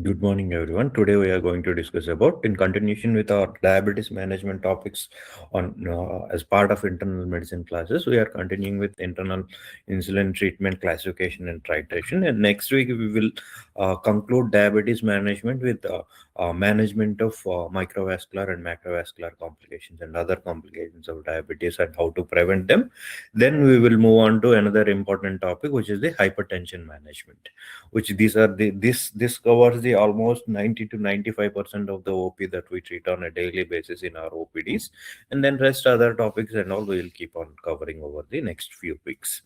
Good morning, everyone. Today we are going to discuss about, in continuation with our diabetes management topics on as part of internal medicine classes, we are continuing with internal insulin treatment classification and titration. And next week we will conclude diabetes management with management of microvascular and macrovascular complications and other complications of diabetes and how to prevent them. Then we will move on to another important topic, which is the hypertension management, which these are the this covers the almost 90 to 95% of the OP that we treat on a daily basis in our OPDs, and then rest other topics and all we will keep on covering over the next few weeks.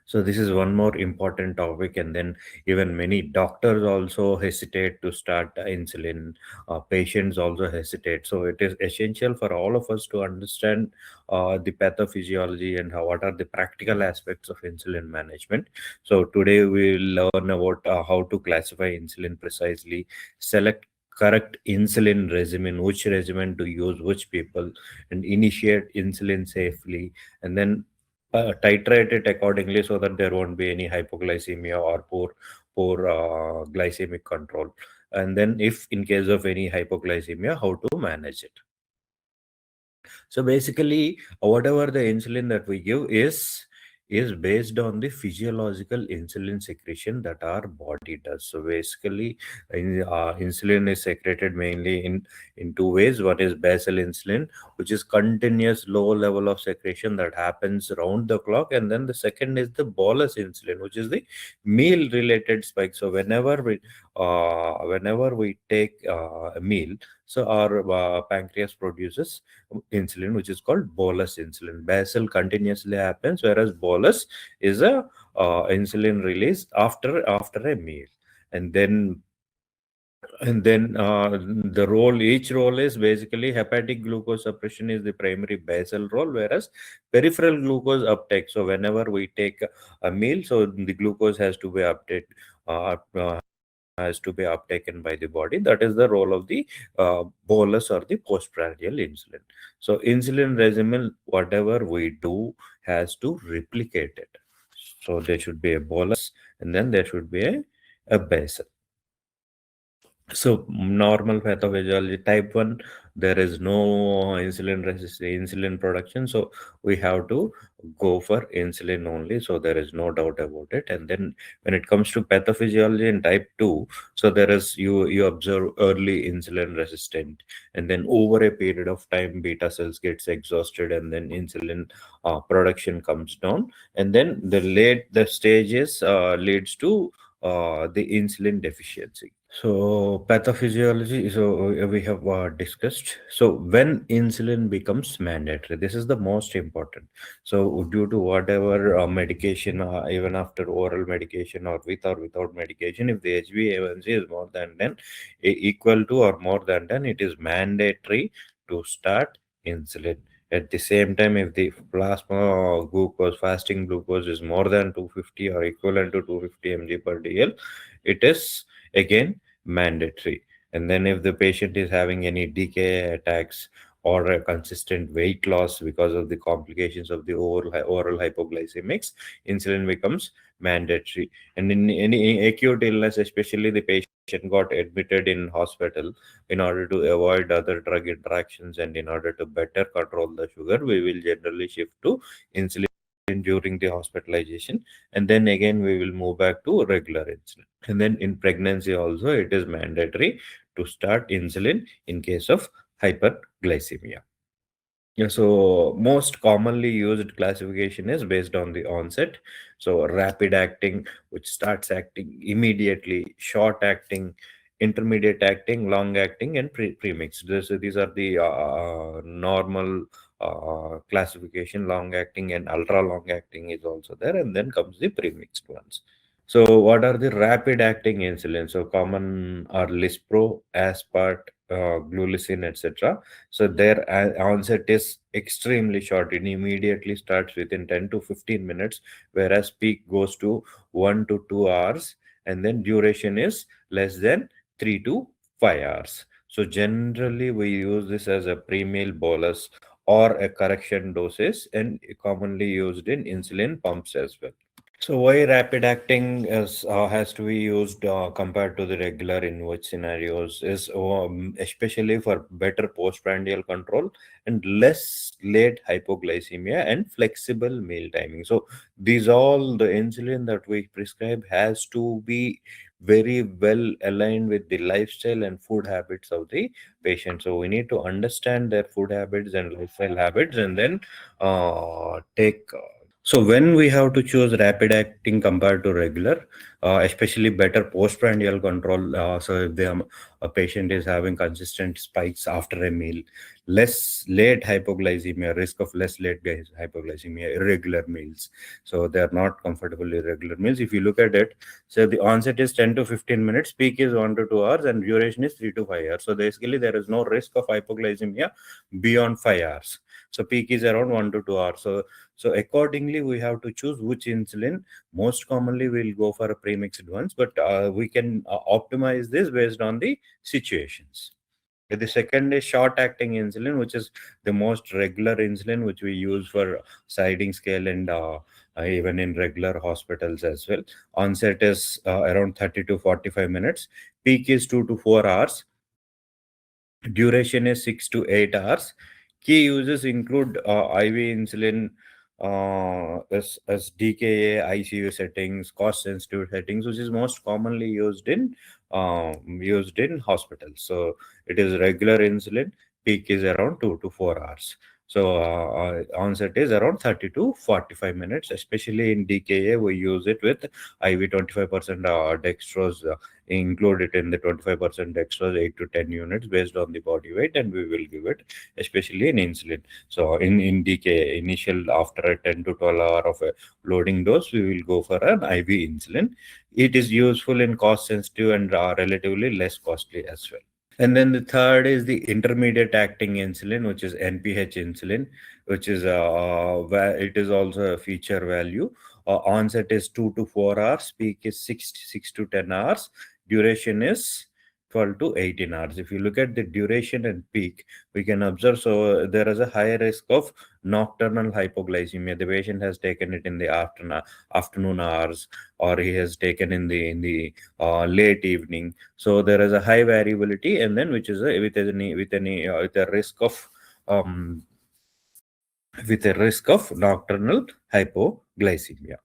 So this is one more important topic, and then even many doctors also hesitate to start insulin. Patients also hesitate. So it is essential for all of us to understand the pathophysiology and what are the practical aspects of insulin management. So today we will learn about how to classify insulin precisely, select correct insulin regimen, which regimen to use, which people, and initiate insulin safely, and then titrate it accordingly so that there won't be any hypoglycemia or poor glycemic control. And then if in case of any hypoglycemia, how to manage it. So basically, whatever the insulin that we give is based on the physiological insulin secretion that our body does. So basically, insulin is secreted mainly in two ways. One is basal insulin, which is continuous low level of secretion that happens round the clock, and then the second is the bolus insulin, which is the meal related spike. So whenever we take a meal, so our pancreas produces insulin, which is called bolus insulin. Basal continuously happens, whereas bolus is a insulin release after a meal. And then the role, each role is basically hepatic glucose suppression is the primary basal role, whereas peripheral glucose uptake. So whenever we take a meal, so the glucose has to be uptaken by the body. That is the role of the bolus or the postprandial insulin. So insulin regimen, whatever we do, has to replicate it. So there should be a bolus, and then there should be a basal. So normal pathophysiology type 1, there is no insulin insulin production. So we have to go for insulin only. So there is no doubt about it. And then when it comes to pathophysiology in type 2, so there is you observe early insulin resistant, and then over a period of time beta cells gets exhausted, and then insulin production comes down, and then the stages leads to the insulin deficiency. So pathophysiology, so we have discussed. So when insulin becomes mandatory, this is the most important. So due to whatever medication, even after oral medication or without medication, if the HbA1c is more than 10, equal to or more than 10, it is mandatory to start insulin. At the same time, if the plasma glucose, fasting glucose is more than 250 or equivalent to 250 mg per dl, it is again mandatory. And then if the patient is having any decay attacks or a consistent weight loss because of the complications of the oral hypoglycemics, insulin becomes mandatory. And in any acute illness, especially the patient got admitted in hospital, in order to avoid other drug interactions and in order to better control the sugar, we will generally shift to insulin during the hospitalization, and then again we will move back to regular insulin. And then in pregnancy also, it is mandatory to start insulin in case of hyperglycemia. Yeah, so most commonly used classification is based on the onset. So rapid acting, which starts acting immediately, short acting, intermediate acting, long acting, and premixed. These are the normal classification. Long acting and ultra long acting is also there, and then comes the premixed ones. So what are the rapid acting insulin? So common are Lispro, Aspart, Glulicin, etc. So their onset is extremely short. It immediately starts within 10 to 15 minutes, whereas peak goes to 1 to 2 hours, and then duration is less than 3 to 5 hours. So generally we use this as a pre-meal bolus or a correction doses, and commonly used in insulin pumps as well. So why rapid acting is has to be used compared to the regular in which scenarios is especially for better postprandial control and less late hypoglycemia and flexible meal timing. So these all the insulin that we prescribe has to be very well aligned with the lifestyle and food habits of the patient. So we need to understand their food habits and lifestyle habits and then take. So when we have to choose rapid acting compared to regular, especially better postprandial control. So if a patient is having consistent spikes after a meal, less late hypoglycemia, risk of less late hypoglycemia, irregular meals. So they are not comfortable irregular meals. If you look at it, so the onset is 10 to 15 minutes, peak is 1 to 2 hours, and duration is 3 to 5 hours. So basically, there is no risk of hypoglycemia beyond 5 hours. So peak is around 1 to 2 hours. So accordingly, we have to choose which insulin. Most commonly, we'll go for a premixed ones, but we can optimize this based on the situations. The second is short-acting insulin, which is the most regular insulin, which we use for sliding scale and even in regular hospitals as well. Onset is around 30 to 45 minutes. Peak is 2 to 4 hours. Duration is 6 to 8 hours. Key uses include IV insulin, as DKA, ICU settings, cost sensitive settings, which is most commonly used in hospitals. So it is regular insulin. Peak is around 2 to 4 hours. So onset is around 30 to 45 minutes. Especially in DKA, we use it with IV 25% dextrose. Include it in the 25% dextrose, 8 to 10 units based on the body weight, and we will give it, especially in insulin. So in DK, initial after a 10 to 12 hour of a loading dose, we will go for an IV insulin. It is useful in cost sensitive and relatively less costly as well. And then the third is the intermediate acting insulin, which is NPH insulin, which is where it is also a feature value. Onset is 2 to 4 hours, peak is 6 to 10 hours, duration is 12 to 18 hours. If you look at the duration and peak, we can observe so there is a higher risk of nocturnal hypoglycemia. The patient has taken it in the afternoon hours, or he has taken in the late evening. So there is a high variability, and then which is with a risk of um, nocturnal hypoglycemia.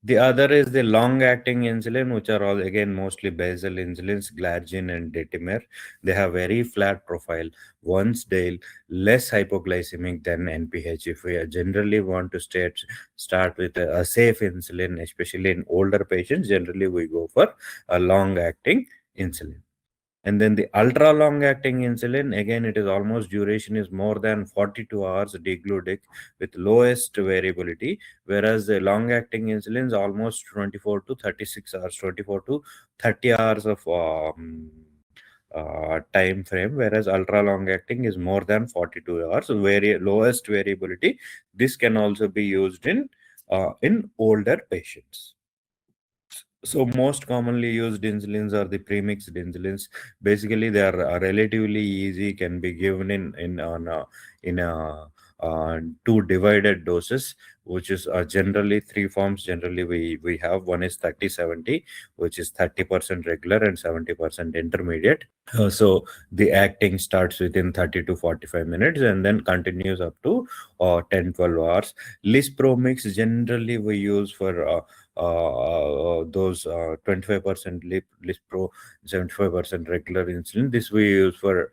The other is the long-acting insulin, which are all again mostly basal insulins, glargine and detimer. They have very flat profile, once daily, less hypoglycemic than NPH. If we generally want to start with a safe insulin, especially in older patients, generally we go for a long-acting insulin. And then the ultra long acting insulin, again, it is almost duration is more than 42 hours deglutic with lowest variability, whereas the long acting insulin is almost 24 to 36 hours, 24 to 30 hours of time frame, whereas ultra long acting is more than 42 hours. So very lowest variability. This can also be used in older patients. So most commonly used insulins are the premixed insulins. Basically, they are relatively easy, can be given in two divided doses, which is generally three forms. Generally, we have one is 30/70, which is 30% regular and 70% intermediate. So the acting starts within 30 to 45 minutes and then continues up to 10 12 hours. Lispromix generally we use for those 25% Lispro, 75% regular insulin. This we use for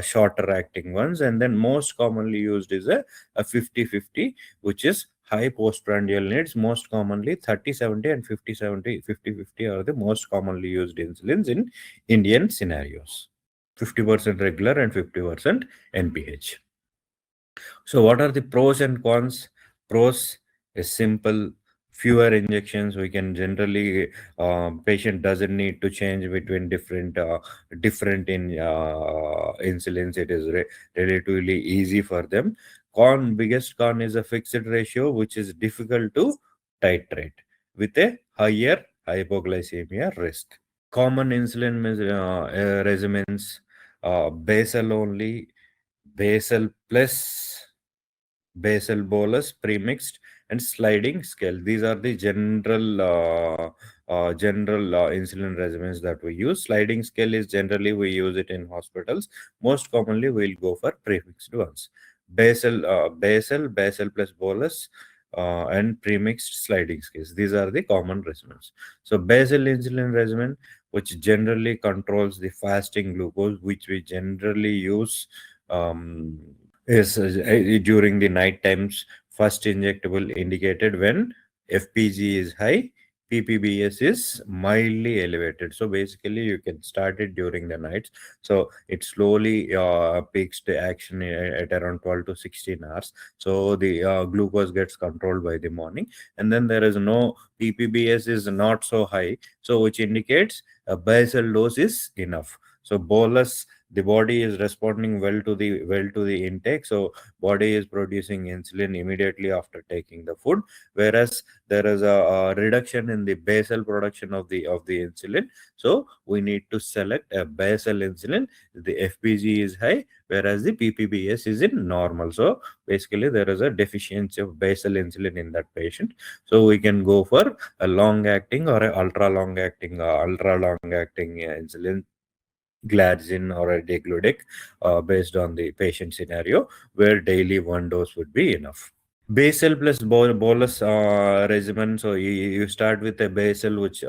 shorter acting ones, and then most commonly used is a 50/50, which is high postprandial needs. Most commonly 30/70 and 50/70, 50/50 are the most commonly used insulins in Indian scenarios. 50% regular and 50% NPH. So, what are the pros and cons? Pros is simple, fewer injections. We can generally patient doesn't need to change between different in insulins. It is relatively easy for them. Biggest con is a fixed ratio, which is difficult to titrate with a higher hypoglycemia risk. Common insulin regimens, basal only, basal plus basal bolus premixed, and sliding scale. These are the general insulin regimens that we use. Sliding scale is generally we use it in hospitals. Most commonly, we'll go for premixed ones. Basal plus bolus, and premixed sliding scales. These are the common regimens. So basal insulin regimen, which generally controls the fasting glucose, which we generally use is during the night times. First injectable indicated when FPG is high, PPBS is mildly elevated. So basically, you can start it during the nights. So it slowly peaks the action at around 12 to 16 hours. So the glucose gets controlled by the morning, and then there is no PPBS is not so high. So which indicates a basal dose is enough. So bolus, the body is responding well to the intake, so body is producing insulin immediately after taking the food, whereas there is a reduction in the basal production of the insulin. So we need to select a basal insulin. The FPG is high, whereas the PPBS is in normal. So basically there is a deficiency of basal insulin in that patient. So we can go for a long acting or a ultra long acting insulin, glargine or a degludec, based on the patient scenario, where daily one dose would be enough. Basal plus bolus regimen. So you start with a basal, which is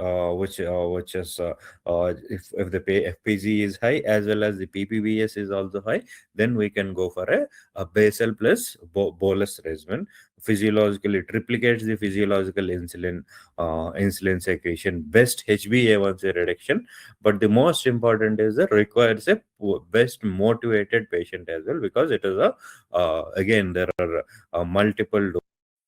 if the FPG is high as well as the PPBS is also high, then we can go for a basal plus bolus regimen. Physiologically, it replicates the physiological insulin secretion, best HbA1c reduction. But the most important is that requires a best motivated patient as well, because it is a again there are multiple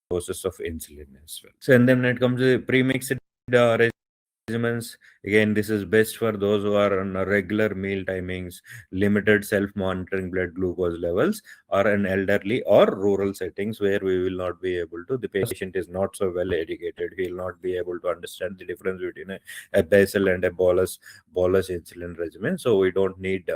doses of insulin as well. So, and then when it comes to premixed regimens, again, this is best for those who are on a regular meal timings, limited self-monitoring blood glucose levels, or an elderly or rural settings where we will not be able to. The patient is not so well educated; he will not be able to understand the difference between a basal and a bolus insulin regimen. So we don't need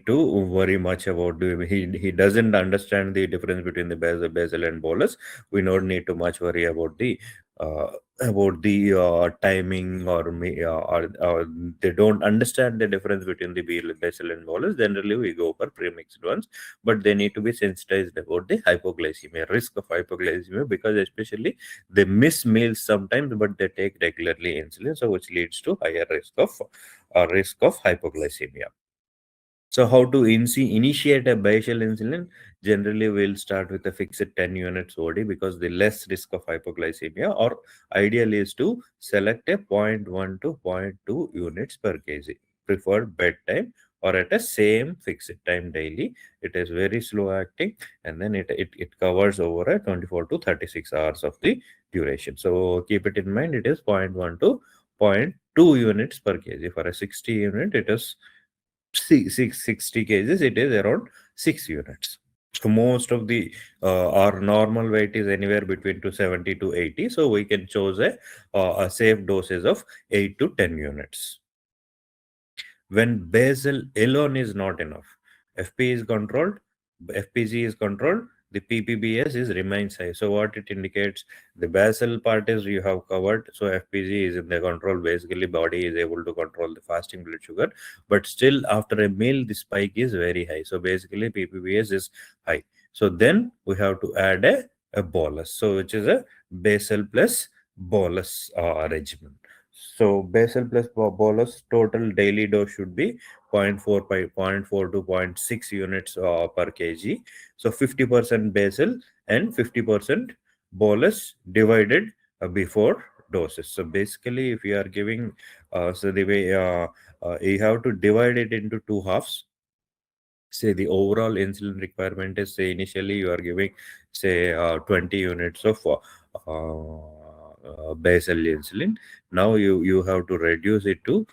to worry much about he doesn't understand the difference between the basal and bolus. We don't need to much worry uh, about the timing, or they don't understand the difference between the basal and bolus. Generally we go for premixed ones, but they need to be sensitized about the hypoglycemia, risk of hypoglycemia, because especially they miss meals sometimes, but they take regularly insulin, so which leads to higher risk of hypoglycemia. So how to initiate a basal insulin? Generally, we'll start with a fixed 10 units OD, because the less risk of hypoglycemia, or ideal is to select a zero point 0.1 to zero point 0.2 units per kg, preferred bedtime or at a same fixed time daily. It is very slow acting, and then it covers over a 24 to 36 hours of the duration. So keep it in mind, it is zero point 0.1 to zero point 0.2 units per kg. For a 60 unit, it is 60 kgs, it is around 6 units. So most of the our normal weight is anywhere between to 70 to 80. So we can choose a safe dosage of 8 to 10 units. When basal alone is not enough, FP is controlled, FPG is controlled, the PPBS is remains high. So what it indicates, the basal part is you have covered. So FPG is in the control. Basically, body is able to control the fasting blood sugar, but still after a meal, the spike is very high. So basically, PPBS is high. So then we have to add a bolus. So which is a basal plus bolus regimen. So basal plus bolus total daily dose should be zero point 0.4 by zero point 0.4 to zero point 0.6 units per kg. So 50% basal and 50% bolus divided before doses. So basically, if you are giving, so the way you have to divide it into two halves. Say the overall insulin requirement is, say initially you are giving, say 20 units of basal insulin. Now you have to reduce it to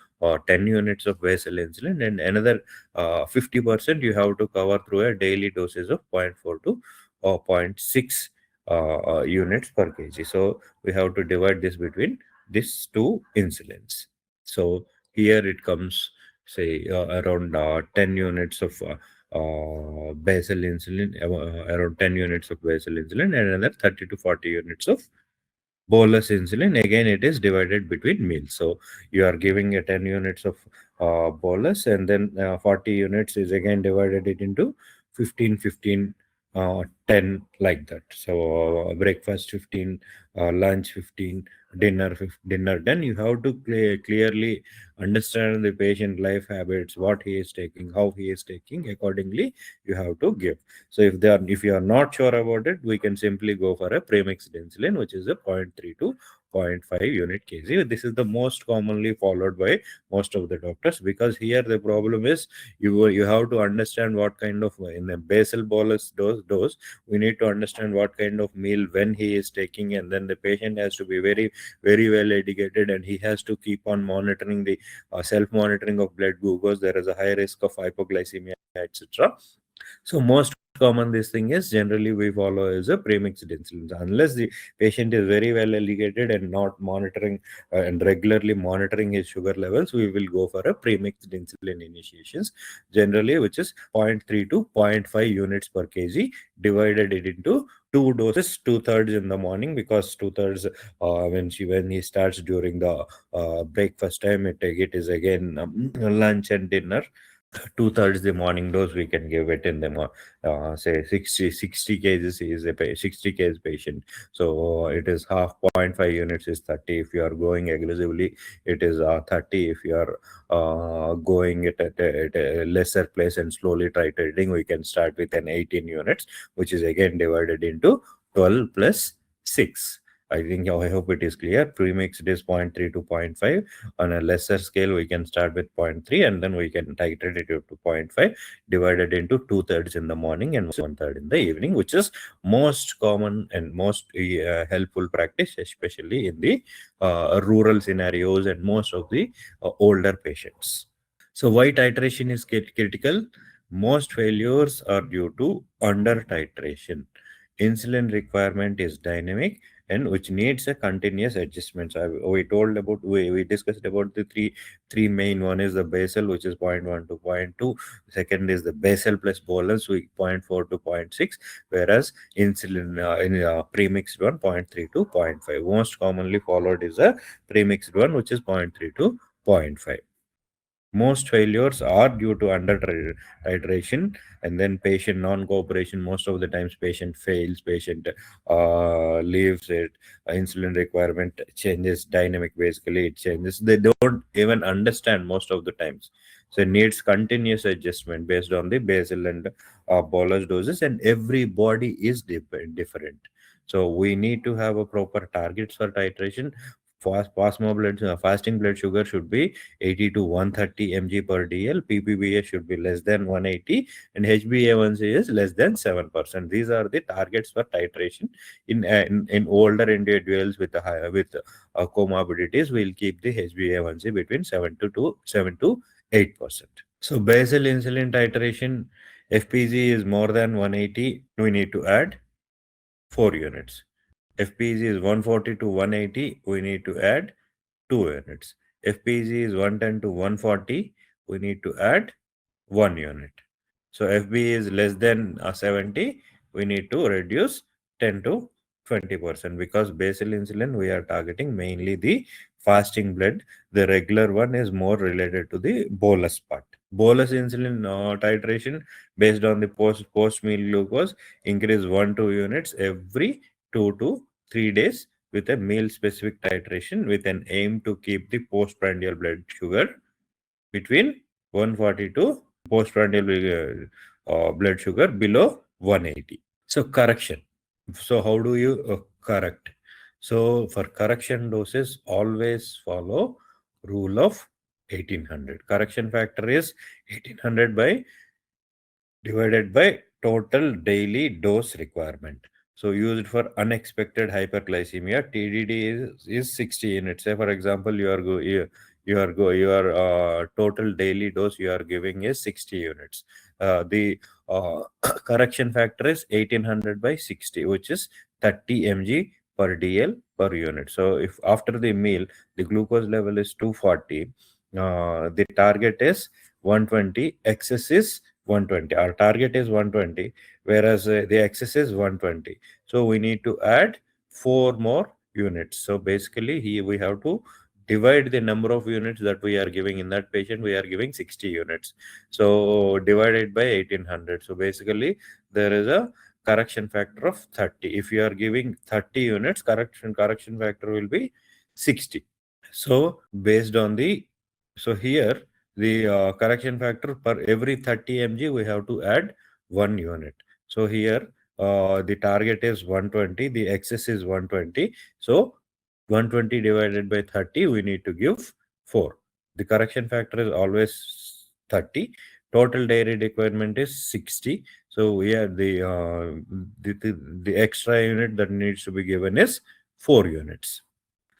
10 units of basal insulin, and another 50% you have to cover through a daily dosage of zero point 0.4 to zero point 0.6 units per kg. So we have to divide this between these two insulins. So here it comes, say around 10 units of basal insulin, around 10 units of basal insulin, and another 30 to 40 units of bolus insulin. Again, it is divided between meals. So you are giving a 10 units of bolus, and then 40 units is again divided it into 15, 15, 10, like that. So breakfast 15, lunch 15, dinner 10. You have to clearly understand the patient life habits, what he is taking, how he is taking. Accordingly, you have to give. So if you are not sure about it, we can simply go for a premixed insulin, which is a zero point 0.3 to zero point 0.5 unit kg. This is the most commonly followed by most of the doctors, because here the problem is you have to understand what kind of, in the basal bolus dose we need to understand what kind of meal when he is taking, and then the patient has to be very, very well educated, and he has to keep on monitoring the self monitoring of blood glucose. There is a high risk of hypoglycemia, etc. So most common this thing is, generally we follow is a premixed insulin. Unless the patient is very well educated and not monitoring and regularly monitoring his sugar levels, we will go for a premixed insulin initiations, generally, which is zero point 0.3 to zero point 0.5 units per kg, divided it into two doses, two-thirds in the morning, because two-thirds when he starts during the breakfast time, it is again lunch and dinner. Two-thirds the morning dose we can give it in the say 60 cases is 60 case patient. So it is half. Zero point 0.5 units is 30. If you are going aggressively, it is 30. If you are going at a lesser place and slowly titrating, we can start with an 18 units, which is again divided into 12 plus 6. I hope it is clear. Premixed is 0.3 to zero point 0.5. On a lesser scale, we can start with 0.3, and then we can titrate it to 0.5, divided into two-thirds in the morning and one-third in the evening, which is most common and most helpful practice, especially in the rural scenarios and most of the older patients. So why titration is critical? Most failures are due to under titration. Insulin requirement is dynamic and which needs a continuous adjustment. So we discussed about the three main. One is the basal, which is zero point 0.1 to zero point 0.2. Second is the basal plus bolus, with 0.4 to zero point 0.6, whereas insulin in premixed one 0.3 to zero point 0.5. Most commonly followed is a premixed one, which is 0.3 to zero point 0.5. Most failures are due to under titration, and then patient non-cooperation. Most of the times patient fails, patient leaves it, insulin requirement changes, dynamic basically it changes. They don't even understand most of the times. So it needs continuous adjustment based on the basal and bolus doses, and every body is different. So we need to have a proper targets for titration. Fasting blood sugar should be 80 to 130 mg per dl. PPBS should be less than 180, and HbA1c is less than 7%. These are the targets for titration. In older individuals with comorbidities, we'll keep the HbA1c between 7 to 8%. So basal insulin titration, FPG is more than 180, we need to add 4 units. FPG is 140 to 180, we need to add 2 units. FPG is 110 to 140, we need to add 1 unit. So FB is less than 70, we need to reduce 10 to 20%, because basal insulin we are targeting mainly the fasting blood. The regular one is more related to the bolus part. Bolus insulin titration based on the post meal glucose, increase 1 2 units every 2 to 3 days with a meal specific titration, with an aim to keep the postprandial blood sugar between 140 to postprandial blood sugar below 180. So correction. So how do you correct? So for correction doses, always follow rule of 1800. Correction factor is 1800 by divided by total daily dose requirement. So used for unexpected hyperglycemia, TDD is 60 units. Say for example, your total daily dose you are giving is 60 units. The correction factor is 1800 by 60, which is 30 mg per dl per unit. So if after the meal the glucose level is 240, the target is 120, excess is 120. Our target is 120, whereas the excess is 120. So we need to add 4 more units. So basically, we have to divide the number of units that we are giving in that patient. We are giving 60 units. So divided by 1800. So basically, there is a correction factor of 30. If you are giving 30 units, correction factor will be 60. So based on the, so here the correction factor per every 30 mg we have to add 1 unit. So here the target is 120, the excess is 120. So 120 divided by 30, we need to give 4. The correction factor is always 30. Total dairy requirement is 60. So here the extra unit that needs to be given is 4 units.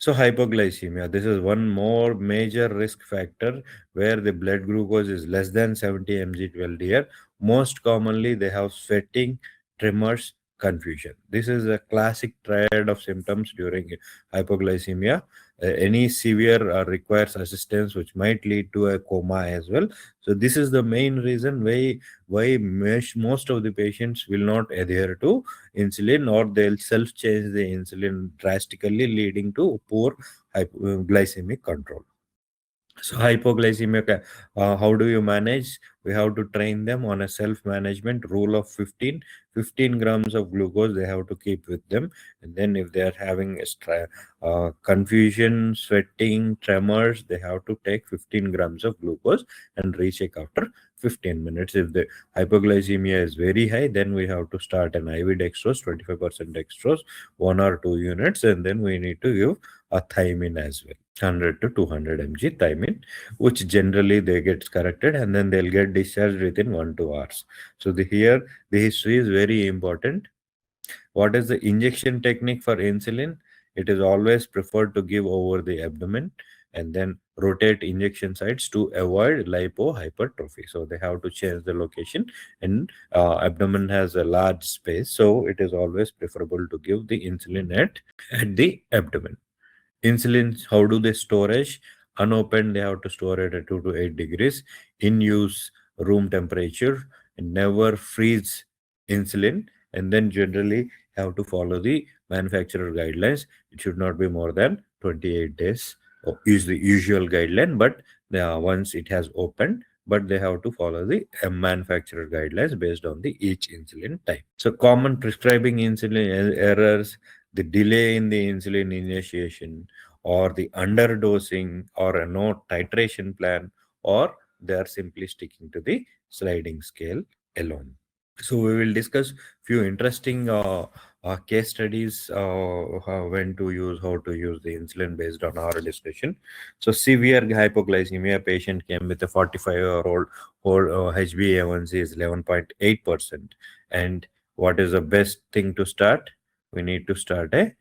So hypoglycemia, this is one more major risk factor where the blood glucose is less than 70 mg 12 year. Most commonly, they have sweating, tremors, confusion. This is a classic triad of symptoms during hypoglycemia. Any severe requires assistance, which might lead to a coma as well. So this is the main reason most of the patients will not adhere to insulin, or they'll self change the insulin drastically, leading to poor glycemic control. So hypoglycemia, how do you manage? We have to train them on a self-management rule of 15 grams of glucose they have to keep with them. And then if they are having confusion, sweating, tremors, they have to take 15 grams of glucose and recheck after 15 minutes. If the hypoglycemia is very high, then we have to start an IV dextrose, 25% dextrose, 1 or 2 units, and then we need to give a thiamine as well. 100 to 200 mg thiamine, which generally they get corrected, and then they'll get discharged within 1 2 hours. So here the history is very important. What is the injection technique for insulin? It is always preferred to give over the abdomen and then rotate injection sites to avoid lipohypertrophy. So they have to change the location, and abdomen has a large space, so it is always preferable to give the insulin at the abdomen. Insulin, how do they storage? Unopened, they have to store it at 2 to 8 degrees. In use, room temperature. And never freeze insulin. And then generally have to follow the manufacturer guidelines. It should not be more than 28 days. Is the usual guideline, but once it has opened, but they have to follow the manufacturer guidelines based on the each insulin type. So common prescribing insulin errors, the delay in the insulin initiation, or the underdosing, or a no titration plan, or they are simply sticking to the sliding scale alone. So we will discuss few interesting case studies, when to use, how to use the insulin based on our discussion. So severe hypoglycemia patient came with a 45-year-old whole HbA1c is 11.8%. And what is the best thing to start? We need to start a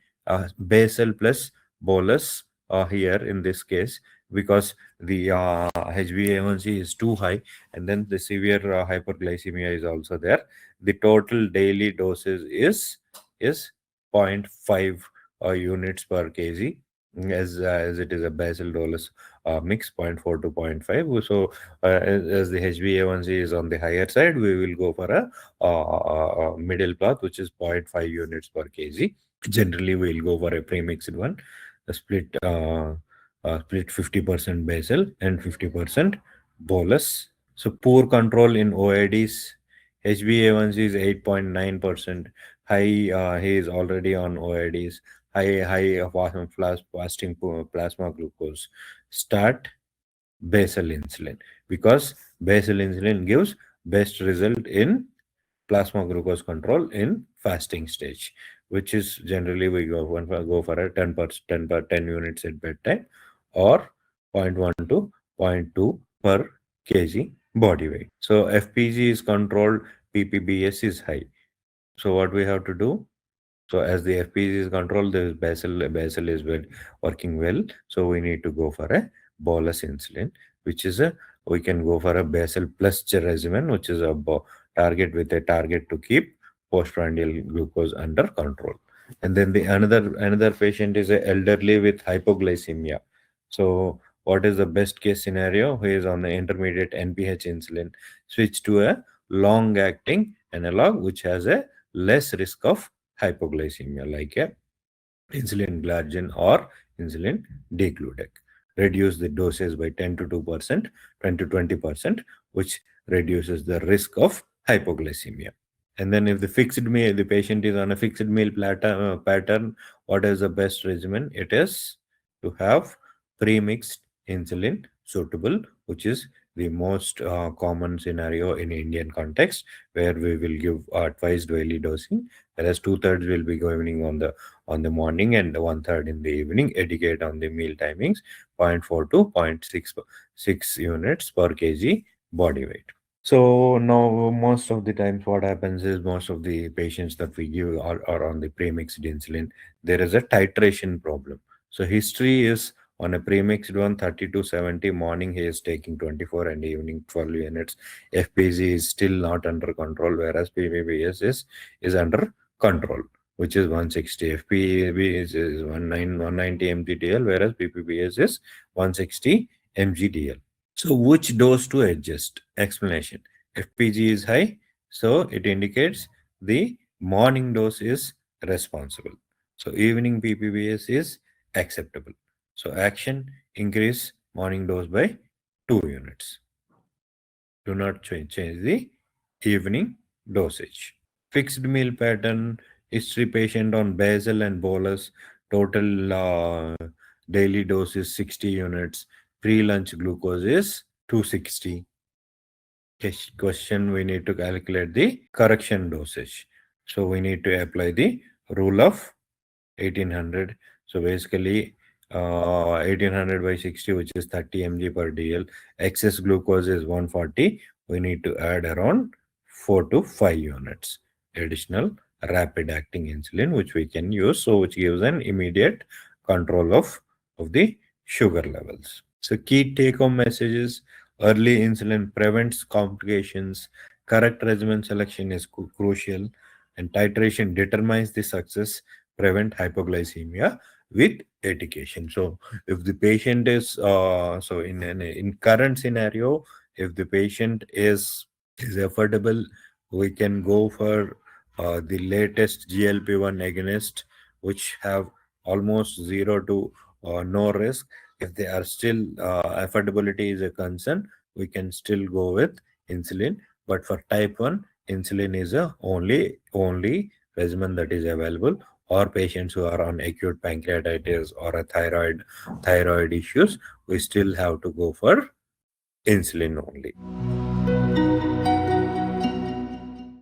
basal plus bolus here in this case, because the HbA1c is too high, and then the severe hyperglycemia is also there. The total daily doses is zero point 0.5 units per kg, as it is a basal bolus mix, 0.4 to 0.5. So as the HbA1c is on the higher side, we will go for a middle path, which is zero point 0.5 units per kg. Generally, we'll go for a premixed one, a split 50% basal and 50% bolus. So poor control in OIDs. HbA1c is 8.9%. High, he is already on OIDs. High fasting plasma glucose. Start basal insulin, because basal insulin gives best result in plasma glucose control in fasting stage, which is generally we go for a 10 units at bedtime, or zero point 0.1 to zero point 0.2 per kg body weight. So FPG is controlled, PPBS is high. So what we have to do? So as the FPG is controlled, the basal is working well. So we need to go for a bolus insulin, which is we can go for a basal plus regimen, which is a target with a target to keep postprandial glucose under control. And then the another patient is a elderly with hypoglycemia. So what is the best case scenario? Who is on the intermediate NPH insulin, switch to a long acting analog which has a less risk of hypoglycemia, like a insulin glargine or insulin degludec. Reduce the doses by 10 to 2%, 10 to 20%, which reduces the risk of hypoglycemia. And then if the patient is on a fixed meal pattern, what is the best regimen? It is to have pre-mixed insulin suitable, which is the most common scenario in Indian context, where we will give twice daily dosing, whereas two-thirds will be going on the morning and one-third in the evening. Educate on the meal timings, zero point 0.4 to 0.6 units per kg body weight. So now most of the times what happens is most of the patients that we give are on the premixed insulin. There is a titration problem. So history is on a premixed one 30 to 70, morning he is taking 24 and evening 12 units. FPG is still not under control, whereas PBBS is under control, which is 160. FPB is 190 mgdl, whereas PPBS is 160 mgdl. So which dose to adjust? Explanation. FPG is high, so it indicates the morning dose is responsible. So evening PPBS is acceptable. So action, increase morning dose by 2 units. Do not change the evening dosage. Fixed meal pattern, history patient on Basal and Bolus, total daily dose is 60 units, pre-lunch glucose is 260. Question, we need to calculate the correction dosage. So we need to apply the rule of 1800. So basically 1800 by 60, which is 30 mg per dl. Excess glucose is 140. We need to add around 4 to 5 units additional rapid acting insulin, which we can use, so which gives an immediate control of the sugar levels. So key take home messages: early insulin prevents complications, correct regimen selection is crucial, and titration determines the success. Prevent hypoglycemia with education. So if the patient is so in current scenario, if the patient is affordable, we can go for the latest GLP-1 agonist, which have almost zero to no risk. If they are still affordability is a concern, we can still go with insulin. But for type 1, insulin is a only regimen that is available, or patients who are on acute pancreatitis or a thyroid issues, we still have to go for insulin only.